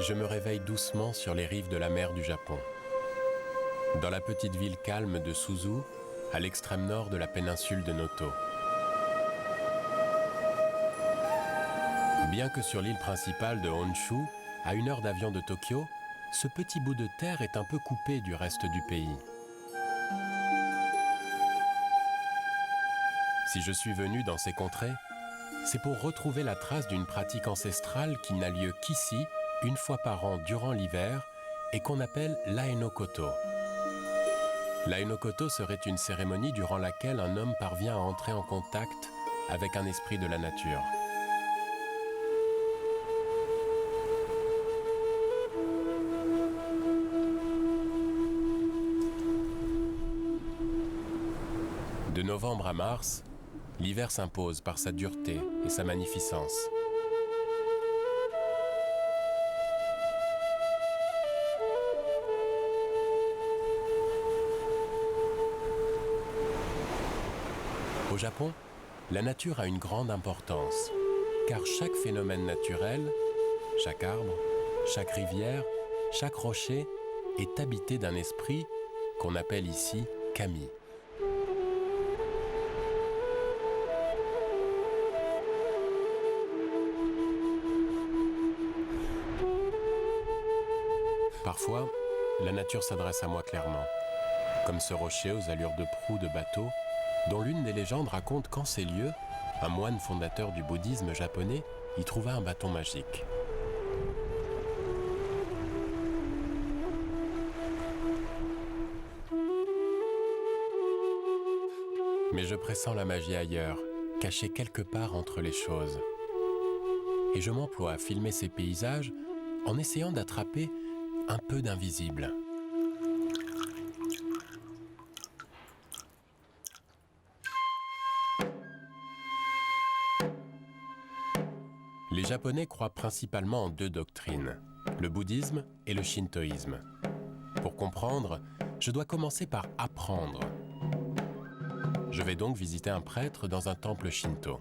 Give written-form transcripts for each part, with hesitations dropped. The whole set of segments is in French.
Je me réveille doucement sur les rives de la mer du Japon. Dans la petite ville calme de Suzu, à l'extrême nord de la péninsule de Noto. Bien que sur l'île principale de Honshu, à 1 heure d'avion de Tokyo, ce petit bout de terre est un peu coupé du reste du pays. Si je suis venu dans ces contrées, c'est pour retrouver la trace d'une pratique ancestrale qui n'a lieu qu'ici, 1 fois par an durant l'hiver, et qu'on appelle l'Aenokoto. L'Aenokoto serait une cérémonie durant laquelle un homme parvient à entrer en contact avec un esprit de la nature. De novembre à mars, l'hiver s'impose par sa dureté et sa magnificence. Au Japon, la nature a une grande importance, car chaque phénomène naturel, chaque arbre, chaque rivière, chaque rocher est habité d'un esprit qu'on appelle ici kami. Parfois, la nature s'adresse à moi clairement, comme ce rocher aux allures de proue de bateau, dont l'une des légendes raconte qu'en ces lieux, un moine fondateur du bouddhisme japonais y trouva un bâton magique. Mais je pressens la magie ailleurs, cachée quelque part entre les choses. Et je m'emploie à filmer ces paysages en essayant d'attraper un peu d'invisible. Les Japonais croient principalement en 2 doctrines, le bouddhisme et le shintoïsme. Pour comprendre, je dois commencer par apprendre. Je vais donc visiter un prêtre dans un temple shinto.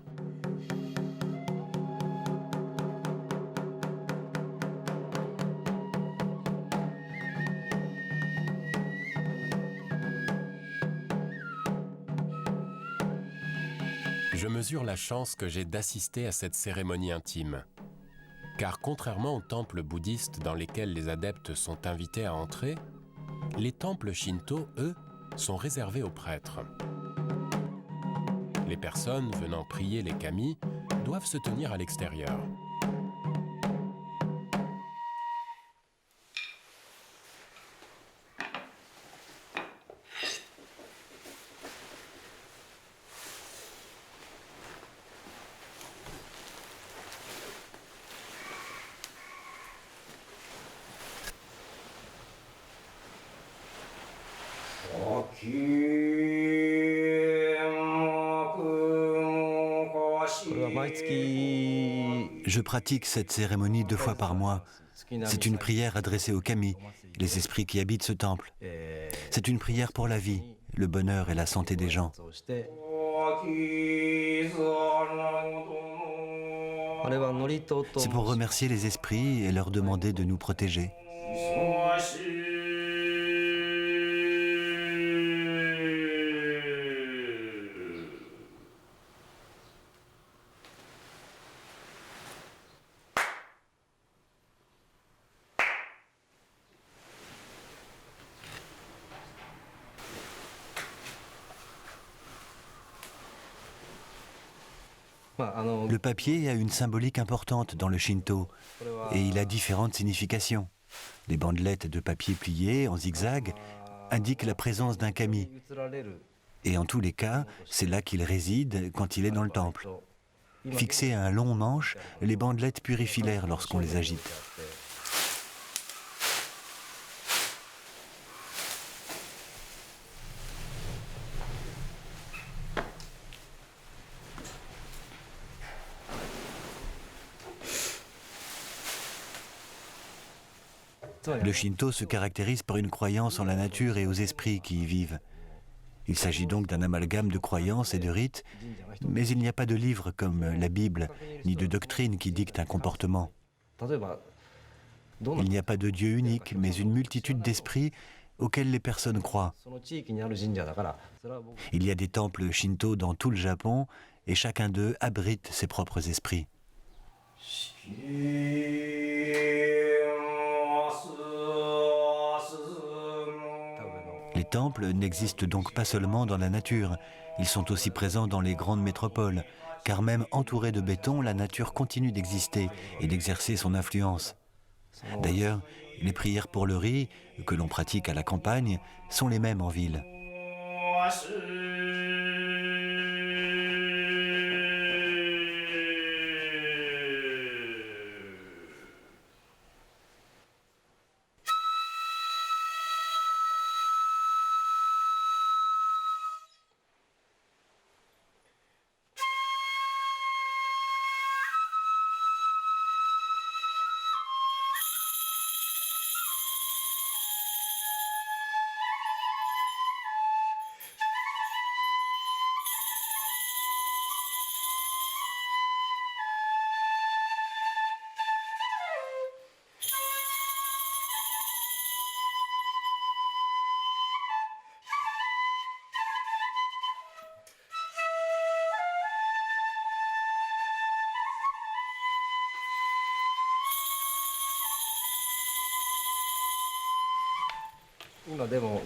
Je mesure la chance que j'ai d'assister à cette cérémonie intime. Car contrairement aux temples bouddhistes dans lesquels les adeptes sont invités à entrer, les temples shinto, eux, sont réservés aux prêtres. Les personnes venant prier les kami doivent se tenir à l'extérieur. Je pratique cette cérémonie 2 fois par mois. C'est une prière adressée aux kami, les esprits qui habitent ce temple. C'est une prière pour la vie, le bonheur et la santé des gens. C'est pour remercier les esprits et leur demander de nous protéger. Le papier a une symbolique importante dans le Shinto et il a différentes significations. Les bandelettes de papier pliées en zigzag indiquent la présence d'un kami. Et en tous les cas, c'est là qu'il réside quand il est dans le temple. Fixées à un long manche, les bandelettes purifient l'air lorsqu'on les agite. Le Shinto se caractérise par une croyance en la nature et aux esprits qui y vivent. Il s'agit donc d'un amalgame de croyances et de rites, mais il n'y a pas de livre comme la Bible, ni de doctrine qui dicte un comportement. Il n'y a pas de Dieu unique, mais une multitude d'esprits auxquels les personnes croient. Il y a des temples shinto dans tout le Japon et chacun d'eux abrite ses propres esprits. Les temples n'existent donc pas seulement dans la nature, ils sont aussi présents dans les grandes métropoles, car même entourée de béton, la nature continue d'exister et d'exercer son influence. D'ailleurs, les prières pour le riz, que l'on pratique à la campagne, sont les mêmes en ville.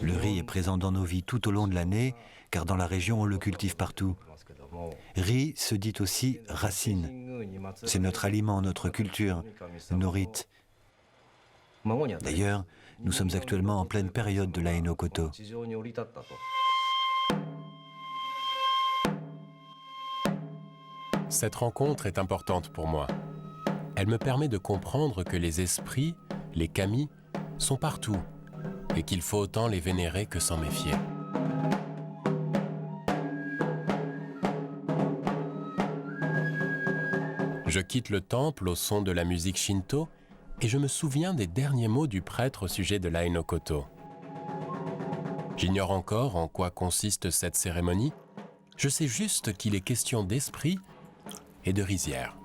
Le riz est présent dans nos vies tout au long de l'année, car dans la région on le cultive partout. Riz se dit aussi racine. C'est notre aliment, notre culture, nos rites. D'ailleurs, nous sommes actuellement en pleine période de la Haino-Koto. Cette rencontre est importante pour moi. Elle me permet de comprendre que les esprits, les kami, sont partout et qu'il faut autant les vénérer que s'en méfier. Je quitte le temple au son de la musique shinto et je me souviens des derniers mots du prêtre au sujet de l'Haino-Koto. J'ignore encore en quoi consiste cette cérémonie, je sais juste qu'il est question d'esprit et de rizière.